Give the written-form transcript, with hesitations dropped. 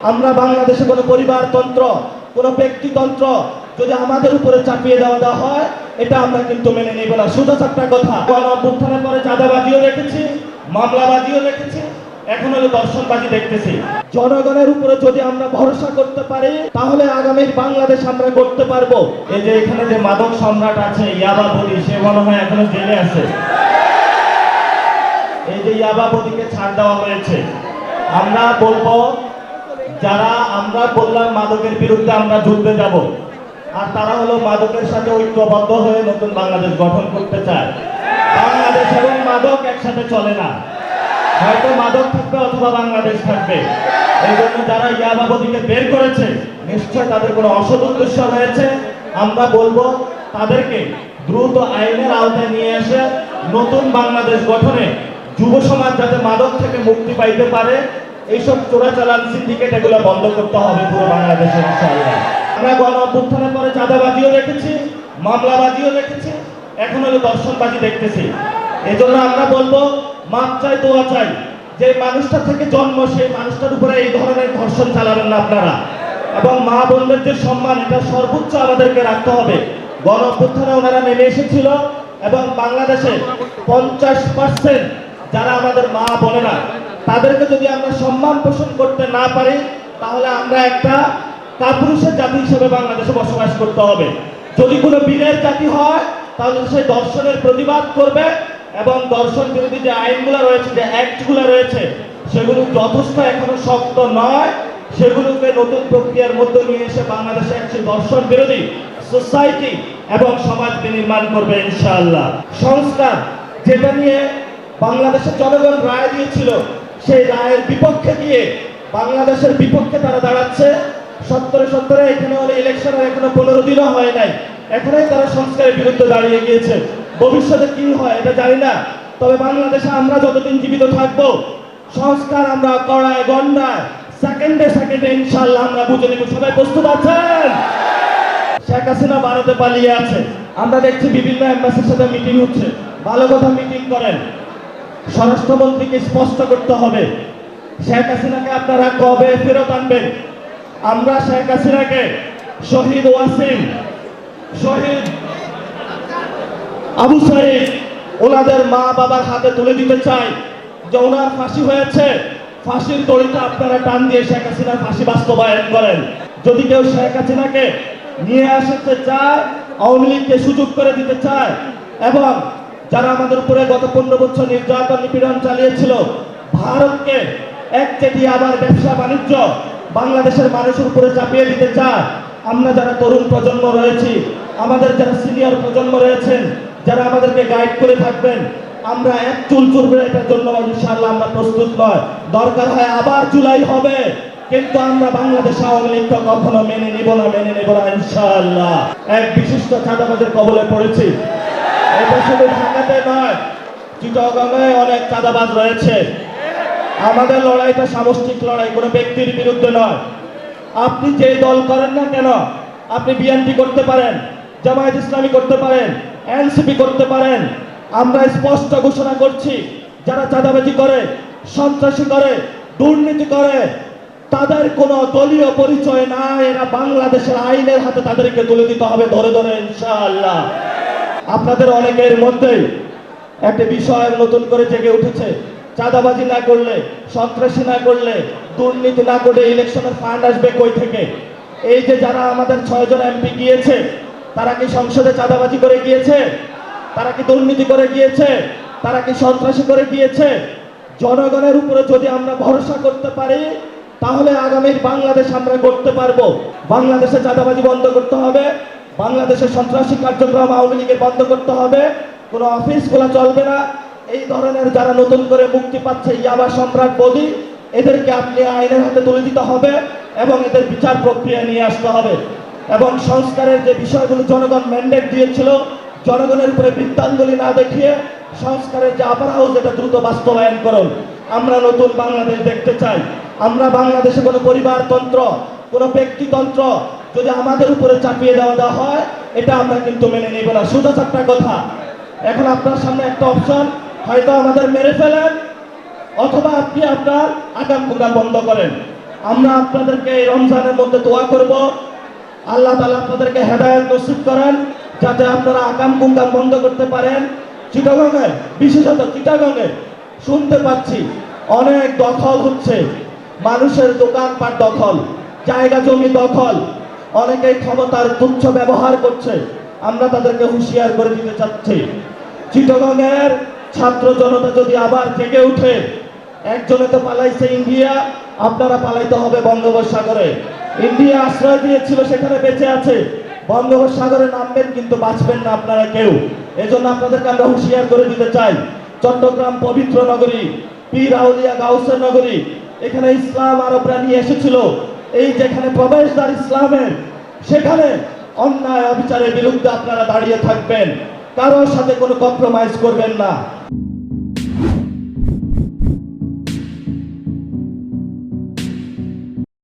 আমরা বাংলাদেশে কোনো পরিবারতন্ত্র কোনো ব্যক্তিতন্ত্র যদি আমাদের উপরে চাপিয়ে দেওয়া হয় এটা আমরা কিন্তু মেনে নেব না। শুধু একটা কথা, গণঅভ্যুত্থানের পরে চাঁদাবাজিও রেখেছি, মামলাবাজিও রেখেছি, এখন হলো দর্শনবাজি দেখতেছি। জনগণের উপরে যদি আমরা ভরসা করতে পারি তাহলে আগামী বাংলাদেশ আমরা করতে পারবো। এই যে এখানে যে মাদক সম্রাট আছে ইয়াবা বলি, সে মনে হয় এখনো জেলে আছে। এই যে ইয়াবা বলিকে ছাড় দেওয়া হয়েছে। আমরা বলবো, যারা আমরা বললাম মাদকের বিরুদ্ধে আমরা যুদ্ধে যাব, আর তারা হলো মাদকের সাথে ঐক্যবদ্ধ হয়ে নতুন বাংলাদেশ গঠন করতে চায়। বাংলাদেশ এবং মাদক একসাথে চলে না, হয়তো মাদক থাকবে অথবা বাংলাদেশ থাকবে। এই জন্য যারা ইয়াবাবদিকে বের করেছে নিশ্চয় তাদের কোনো অসৎ উদ্দেশ্য রয়েছে। আমরা বলবো তাদেরকে দ্রুত আইনের আওতায় নিয়ে এসে নতুন বাংলাদেশ গঠনে যুব সমাজ যাতে মাদক থেকে মুক্তি পাইতে পারে, এইসব চোরাচালান সিন্ডিকেট এগুলো বন্ধ করতে হবে পুরো বাংলাদেশে ইনশাআল্লাহ। আমরা গণঅভ্যুত্থানের পরে চাঁদাবাজিও রেখেছি, মামলাবাজিও রেখেছি, এখন হলো দর্শনবাজি দেখতেছি। এজন্য আমরা বলবো, মাপ চাই দোয়া চাই। যে মানুষটা থেকে জন্ম সেই মানুষটার উপরে এই ধরনের ধর্ষণ চালাবেন না আপনারা। এবং মা বোনদের যে সম্মান, এটা সর্বোচ্চ আমাদেরকে রাখতে হবে। গণঅভ্যুত্থানে ওনারা নেমে এসেছিল এবং বাংলাদেশে 50% যারা আমাদের মা বোনেরা, তাদেরকে যদি আমরা সম্মান পোষণ করতে না পারি তাহলে আমরা একটা কাপুরুষের জাতি হিসেবে বাংলাদেশে বসবাস করতে হবে। যদি কোনো বীরের জাতি হয় তাহলে সেই দর্শনের প্রতিবাদ করবে এবং দর্শন বিরোধী যে আইনগুলো রয়েছে, যে অ্যাক্টগুলো রয়েছে, সেগুলো যথেষ্ট এখনো শক্ত নয়। সেগুলোকে নতুন প্রক্রিয়ার মধ্যে নিয়ে এসে বাংলাদেশে একটি দর্শন বিরোধী সোসাইটি এবং সমাজ বিনির্মাণ করবে ইনশাআল্লাহ। সংস্কার যেটা নিয়ে বাংলাদেশের জনগণ রায় দিয়েছিল, সেই রায়ের বিপক্ষে গিয়ে বাংলাদেশের বিপক্ষে তারা দাঁড়াচ্ছে। 70 এখানে হলে ইলেকশনের এখনো 15 দিনও হয় নাই, এখনই তারা সংস্কারের বিরুদ্ধে দাঁড়িয়ে গিয়েছে। ভবিষ্যতে কি হয় এটা জানি না, তবে বাংলাদেশে আমরা যতদিন জীবিত থাকবো সংস্কার আমরা কড়ায় গন্ডায় সেকেন্ডে ইনশাআল্লাহ আমরা বুঝে নেব। সবাই প্রস্তুত আছেন? শেখ হাসিনা ভারতে পালিয়ে আছে, আমরা দেখছি বিভিন্ন এম্বাসির সাথে মিটিং হচ্ছে। ভালো কথা, মিটিং করেন। স্বরাষ্ট্রমন্ত্রীকে স্পষ্ট করতে হবে শেখ হাসিনাকে আপনারা কবে ফেরত আনবেন। আমরা শেখ হাসিনাকে শহীদ ওয়াসিম, শহীদ আবু সাইদ ওনাদের মা বাবার হাতে তুলে দিতে চাই যে ওনার ফাঁসি হয়েছে, ফাঁসির দড়িটা আপনারা টান দিয়ে শেখ হাসিনার ফাঁসি বাস্তবায়ন করেন। যদি কেউ শেখ হাসিনাকে নিয়ে আসতে চায়, আওয়ামী লীগকে সুযোগ করে দিতে চায়, এবং যারা আমাদের উপরে গত 15 বছর নির্যাতন নিপীড়ন চালিয়েছিল, ভারতকে একচেটি আবার ব্যবসা বাণিজ্য বাংলাদেশের মানুষের উপরে চাপিয়ে দিতে চায়, আমরা যারা তরুণ প্রজন্ম রয়েছি, আমাদের যারা সিনিয়র প্রজন্ম রয়েছেন, যারা আমাদেরকে গাইড করে থাকবেন, আমরা এক চুল চুলবে এটার জন্য ইনশাআল্লাহ আমরা প্রস্তুত নয়। দরকার হয় আবার জুলাই হবে, কিন্তু আমরা বাংলাদেশ আওয়ামী লীগকে কখনো মেনে নিব না ইনশাআল্লাহ। এক বিশিষ্ট চাঁদাবাজের কবলে পড়েছি। এটা শুধু ঢাকাতে নয়, চিটাগংয়ে অনেক চাঁদাবাজ রয়েছে। আমাদের লড়াইটা সামষ্টিক লড়াই, কোনো ব্যক্তির বিরুদ্ধে নয়। আপনি যে দল করেন না কেন, আপনি বিএনপি করতে পারেন, জামায়াত ইসলামী করতে পারেন, এনসিপি করতে পারেন। আমরা স্পষ্ট ঘোষণা করছি, যারা চাঁদাবাজি করে, সন্ত্রাসী করে, দুর্নীতি করে, তাদের কোনো দলীয় পরিচয় নাই। এরা বাংলাদেশের আইনের হাতে তাদেরকে তুলে দিতে হবে ধরে ধরে ইনশাআল্লাহ। আপনাদের অনেকের মধ্যে একটা বিষয় নতুন করে জেগে উঠেছে, চাঁদাবাজি না করলে, সন্ত্রাসী না করলে, দুর্নীতি না করে ইলেকশনের ফান্ড আসবে কই থেকে? এই যে যারা আমাদের 6 জন এমপি গিয়েছে, তারা কি সংসদে চাঁদাবাজি করে গিয়েছে? তারা কি দুর্নীতি করে গিয়েছে? তারা কি সন্ত্রাসী করে গিয়েছে? জনগণের উপরে যদি আমরা ভরসা করতে পারি তাহলে আগামী বাংলাদেশ আমরা করতে পারবো। বাংলাদেশে চাঁদাবাজি বন্ধ করতে হবে, বাংলাদেশের সন্ত্রাসী কার্যক্রম আওয়ামী লীগের বন্ধ করতে হবে, কোনো অফিস খোলা চলবে না। এই ধরনের যারা নতুন করে মুক্তি পাচ্ছে ইয়াবা সম্রাট বদি, এদেরকে আপনি আইনের হাতে তুলে দিতে হবে এবং এদের বিচার প্রক্রিয়া নিয়ে আসতে হবে। এবং সংস্কারের যে বিষয়গুলো জনগণ ম্যান্ডেট দিয়েছিল, জনগণের উপরে বৃত্তাঞ্জলি না দেখিয়ে সংস্কারের যে আপার হাউস, এটা দ্রুত বাস্তবায়ন করুন। আমরা নতুন বাংলাদেশ দেখতে চাই। আমরা বাংলাদেশে কোনো পরিবারতন্ত্র কোনো ব্যক্তিতন্ত্র যদি আমাদের উপরে চাপিয়ে দেওয়া হয় এটা আমরা কিন্তু মেনে নেব না। শুধু একটা কথা, এখন আপনার সামনে একটা অপশন, হয়তো আমাদের মেরে ফেলেন অথবা আপনি আপনার আগাম প্রোগ্রাম বন্ধ করেন। আমরা আপনাদেরকে এই রমজানের মধ্যে দোয়া করব, আল্লাহ তাআলা আপনাদেরকে হেদায়েত নসিব করেন, যাতে আপনারা আকাম কুকাম বন্ধ করতে পারেন। চিটাগংয়ে, বিশেষত চিটাগংয়ে শুনতে পাচ্ছি অনেক দখল হচ্ছে, মানুষের দোকানপাট দখল, জায়গা জমি দখল, অনেকেই ক্ষমতার তুচ্ছ ব্যবহার করছে। আমরা তাদেরকে হুঁশিয়ার করে দিতে চাচ্ছি, চিটাগংয়ের ছাত্র জনতা যদি আবার জেগে উঠে, একজনে তো পালাইছে ইন্ডিয়া, আপনারা পালাইতে হবে বঙ্গোপসাগরে। ইন্ডিয়া আশ্রয় দিয়েছিল, সেখানে বেঁচে আছে, বঙ্গোপসাগরে নামবেন কিন্তু বাঁচবেন না আপনারা কেউ। এজন্য আপনাদেরকে আমরা হুঁশিয়ার করে দিতে চাই, চট্টগ্রাম পবিত্র নগরী, পীর আউলিয়া গাউসের নগরী, এখানে ইসলাম আরবরা নিয়ে এসেছিল। এই যেখানে প্রবেশদ্বার ইসলামের, সেখানে অন্যায় অবিচারের বিরুদ্ধে আপনারা দাঁড়িয়ে থাকবেন, কারোর সাথে কোনো কম্প্রোমাইজ করবেন না।